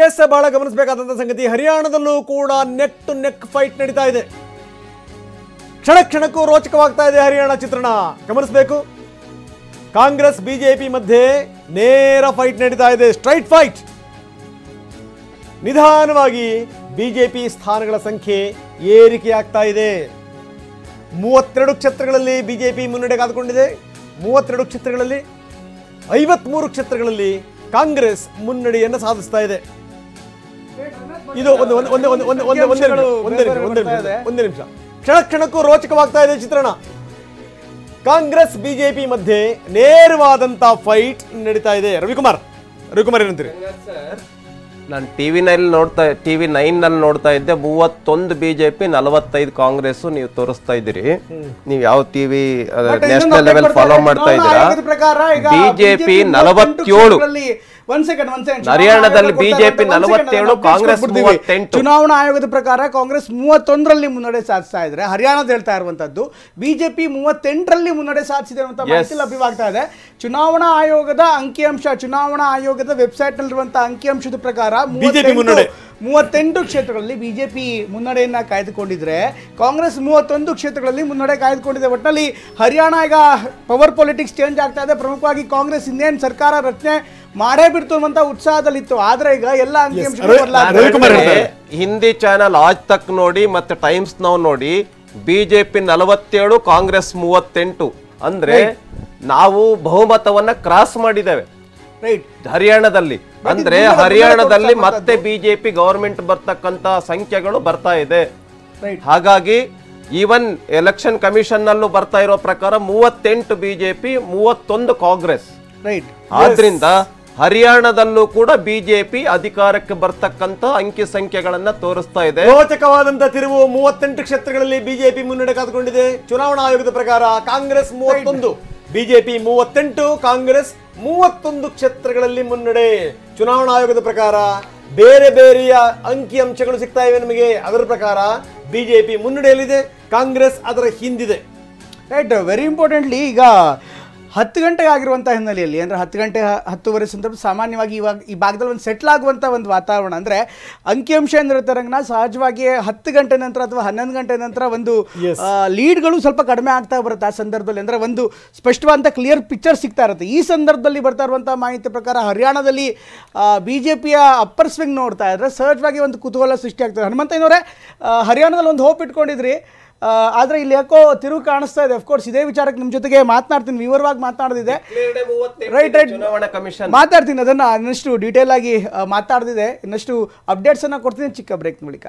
S ಬಹಳ ಗಮನಿಸಬೇಕಾದಂತ ಸಂಗತಿ, ಹರಿಯಾಣದಲ್ಲೂ ಕೂಡ ನೆಕ್ ಟು ನೆಕ್ ಫೈಟ್ ನಡೀತಾ ಇದೆ. ಕ್ಷಣ ಕ್ಷಣಕ್ಕೂ ರೋಚಕವಾಗ್ತಾ ಇದೆ ಹರಿಯಾಣ ಚಿತ್ರಣ. ಗಮನಿಸಬೇಕು, ಕಾಂಗ್ರೆಸ್ ಬಿಜೆಪಿ ಮಧ್ಯೆ ನೇರ ಫೈಟ್ ನಡೀತಾ ಇದೆ, ಸ್ಟ್ರೈಟ್ ಫೈಟ್. ನಿಧಾನವಾಗಿ ಬಿಜೆಪಿ ಸ್ಥಾನಗಳ ಸಂಖ್ಯೆ ಏರಿಕೆಯಾಗ್ತಾ ಇದೆ. 32 ಕ್ಷೇತ್ರಗಳಲ್ಲಿ ಬಿಜೆಪಿ ಮುನ್ನಡೆ ಕಾದುಕೊಂಡಿದೆ. 32 ಕ್ಷೇತ್ರಗಳಲ್ಲಿ 53 ಕ್ಷೇತ್ರಗಳಲ್ಲಿ ಕಾಂಗ್ರೆಸ್ ಮುನ್ನಡೆಯನ್ನು ಸಾಧಿಸ್ತಾ ಇದೆ. ಇದು ಒಂದು ನಿಮಿಷ. ಕ್ಷಣ ಕ್ಷಣಕ್ಕೂ ರೋಚಕವಾಗ್ತಾ ಇದೆ ಚಿತ್ರಣ. ಕಾಂಗ್ರೆಸ್ ಬಿಜೆಪಿ ಮಧ್ಯೆ ನೇರವಾದಂತ ಫೈಟ್ ನಡೀತಾ ಇದೆ. ರವಿಕುಮಾರ್ ಏನಂತೀರಿ? ನಾನು ಟಿವಿ 9 ನಲ್ಲಿ ನೋಡ್ತಾ ಇದ್ದೆ, 31 ಬಿಜೆಪಿ 45 ಕಾಂಗ್ರೆಸ್. ನೀವು ತೋರಿಸ್ತಾ ಇದ್ದೀರಿ, ನೀವು ಯಾವ ಟಿವಿ ನ್ಯಾಷನಲ್ ಲೆವೆಲ್ ಫಾಲೋ ಮಾಡ್ತಾ ಇದ್ದೀರಾ? ಬಿಜೆಪಿ 47, ಹರಿಯಾಣದಲ್ಲಿ ಬಿಜೆಪಿ 47, ಕಾಂಗ್ರೆಸ್ 38. ಚುನಾವಣಾ ಆಯೋಗದ ಪ್ರಕಾರ ಕಾಂಗ್ರೆಸ್ 31ರಲ್ಲಿ ಮುನ್ನಡೆ ಸಾಧಿಸ್ತಾ ಇದ್ರೆ, ಹರಿಯಾಣದ ಹೇಳ್ತಾ ಇರುವಂತದ್ದು ಬಿಜೆಪಿ 38ರಲ್ಲಿ ಮುನ್ನಡೆ ಸಾಧಿಸಿದೆ ಅಂತ ಮಾಹಿತಿ ಲಭ್ಯವಾಗ್ತಾ ಇದೆ. ಚುನಾವಣಾ ಆಯೋಗದ ಅಂಕಿಅಂಶ, ಚುನಾವಣಾ ಆಯೋಗದ ವೆಬ್ಸೈಟ್ ನಲ್ಲಿರುವಂತಹ ಅಂಕಿಅಂಶದ ಪ್ರಕಾರ 38 ಕ್ಷೇತ್ರಗಳಲ್ಲಿ ಬಿಜೆಪಿ ಮುನ್ನಡೆಯನ್ನ ಕಾಯ್ದುಕೊಂಡಿದ್ರೆ, ಕಾಂಗ್ರೆಸ್ 31 ಕ್ಷೇತ್ರಗಳಲ್ಲಿ ಮುನ್ನಡೆ ಕಾಯ್ದುಕೊಂಡಿದೆ. ಒಟ್ಟಿನಲ್ಲಿ ಹರಿಯಾಣ ಈಗ ಪವರ್ ಪೊಲಿಟಿಕ್ಸ್ ಚೇಂಜ್ ಆಗ್ತಾ ಇದೆ. ಪ್ರಮುಖವಾಗಿ ಕಾಂಗ್ರೆಸ್ ಇನ್ನೇನು ಸರ್ಕಾರ ರಚನೆ ಮಾಡೇ ಬಿಡ್ತು ಅನ್ನುವಂತ ಉತ್ಸಾಹದಲ್ಲಿತ್ತು. ಆದ್ರೆ ಈಗ ಎಲ್ಲ ಅಂಕಿಅಂಶಗಳು ಹಿಂದಿ ಚಾನೆಲ್ ಆಜ್ ತಕ್ ನೋಡಿ ಮತ್ತೆ ಟೈಮ್ಸ್ ನಾವು ನೋಡಿ, ಬಿಜೆಪಿ 47, ಕಾಂಗ್ರೆಸ್ 38. ಅಂದ್ರೆ ನಾವು ಬಹುಮತವನ್ನ ಕ್ರಾಸ್ ಮಾಡಿದ್ದೇವೆ ಹರಿಯಾಣದಲ್ಲಿ. ಅಂದ್ರೆ ಹರಿಯಾಣದಲ್ಲಿ ಮತ್ತೆ ಬಿಜೆಪಿ ಗವರ್ಮೆಂಟ್ ಬರ್ತಕ್ಕಂತ ಸಂಖ್ಯೆಗಳು ಬರ್ತಾ ಇದೆ. ಹಾಗಾಗಿ ಈವನ್ ಎಲೆಕ್ಷನ್ ಕಮಿಷನ್ ನಲ್ಲೂ ಬರ್ತಾ ಇರೋ ಪ್ರಕಾರ 38 ಬಿಜೆಪಿ, 31 ಕಾಂಗ್ರೆಸ್. ಆದ್ರಿಂದ ಹರಿಯಾಣದಲ್ಲೂ ಕೂಡ ಬಿಜೆಪಿ ಅಧಿಕಾರಕ್ಕೆ ಬರ್ತಕ್ಕಂತ ಅಂಕಿ ಸಂಖ್ಯೆಗಳನ್ನ ತೋರಿಸ್ತಾ ಇದೆ. ರೋಚಕವಾದಂತ ತಿರುವು. 38 ಕ್ಷೇತ್ರಗಳಲ್ಲಿ ಬಿಜೆಪಿ ಮುನ್ನಡೆ ಕಾದುಕೊಂಡಿದೆ. ಚುನಾವಣಾ ಆಯೋಗದ ಪ್ರಕಾರ ಕಾಂಗ್ರೆಸ್ 31, ಬಿಜೆಪಿ 38, ಕಾಂಗ್ರೆಸ್ 31 ಕ್ಷೇತ್ರಗಳಲ್ಲಿ ಮುನ್ನಡೆ. ಚುನಾವಣಾ ಆಯೋಗದ ಪ್ರಕಾರ ಬೇರೆ ಬೇರೆಯ ಅಂಕಿ ಅಂಶಗಳು ಸಿಗ್ತಾ ಇವೆ ನಮಗೆ. ಅದರ ಪ್ರಕಾರ ಬಿಜೆಪಿ ಮುನ್ನಡೆಯಲ್ಲಿದೆ, ಕಾಂಗ್ರೆಸ್ ಅದರ ಹಿಂದಿದೆ. ರೈಟ್. ವೆರಿ ಇಂಪಾರ್ಟೆಂಟ್ಲಿ ಈಗ 10 ಗಂಟೆಗೆ ಆಗಿರುವಂಥ ಹಿನ್ನೆಲೆಯಲ್ಲಿ, ಅಂದರೆ 10 ಗಂಟೆ 10:30 ಸಂದರ್ಭ ಸಾಮಾನ್ಯವಾಗಿ ಇವಾಗ ಈ ಭಾಗದಲ್ಲಿ ಒಂದು ಸೆಟ್ಲ್ ಆಗುವಂಥ ಒಂದು ವಾತಾವರಣ. ಅಂದರೆ ಅಂಕಿಅಂಶ ಏನಿರುತ್ತೆ ರಂಗನ, ಸಹಜವಾಗಿ 10 ಗಂಟೆ ನಂತರ ಅಥವಾ 11 ಗಂಟೆ ನಂತರ ಒಂದು ಲೀಡ್ಗಳು ಸ್ವಲ್ಪ ಕಡಿಮೆ ಆಗ್ತಾ ಬರುತ್ತೆ. ಆ ಸಂದರ್ಭದಲ್ಲಿ ಅಂದರೆ ಒಂದು ಸ್ಪಷ್ಟವಾದಂಥ ಕ್ಲಿಯರ್ ಪಿಕ್ಚರ್ ಸಿಗ್ತಾ ಇರುತ್ತೆ. ಈ ಸಂದರ್ಭದಲ್ಲಿ ಬರ್ತಾ ಇರುವಂಥ ಮಾಹಿತಿ ಪ್ರಕಾರ ಹರಿಯಾಣದಲ್ಲಿ ಬಿಜೆಪಿಯ ಅಪ್ಪರ್ ಸ್ವಿಂಗ್ ನೋಡ್ತಾ ಇದ್ರೆ ಸಹಜವಾಗಿ ಒಂದು ಕುತೂಹಲ ಸೃಷ್ಟಿ ಆಗ್ತದೆ. ಹನುಮಂತಯ್ಯನವರೇ, ಹರಿಯಾಣದಲ್ಲಿ ಒಂದು ಹೋಪ್ ಇಟ್ಕೊಂಡಿದ್ರಿ, ಆದರೆ ಇಲ್ಲಿ ಯಾಕೋ ತಿರುವು ಕಾಣಿಸ್ತಾ ಇದೆ. ಅಫ್ಕೋರ್ಸ್ ಇದೇ ವಿಚಾರಕ್ಕೆ ನಿಮ್ಮ ಜೊತೆಗೆ ಮಾತನಾಡ್ತೀನಿ, ವಿವರವಾಗಿ ಮಾತನಾಡಿದೆ. ರೈಟ್ ಮಾತಾಡ್ತೀನಿ, ಅದನ್ನು ಇನ್ನಷ್ಟು ಡೀಟೇಲ್ ಆಗಿ ಮಾತಾಡ್ದಿದೆ, ಇನ್ನಷ್ಟು ಅಪ್ಡೇಟ್ಸನ್ನು ಕೊಡ್ತೀನಿ ಚಿಕ್ಕ ಬ್ರೇಕ್ ಬಳಿಕ.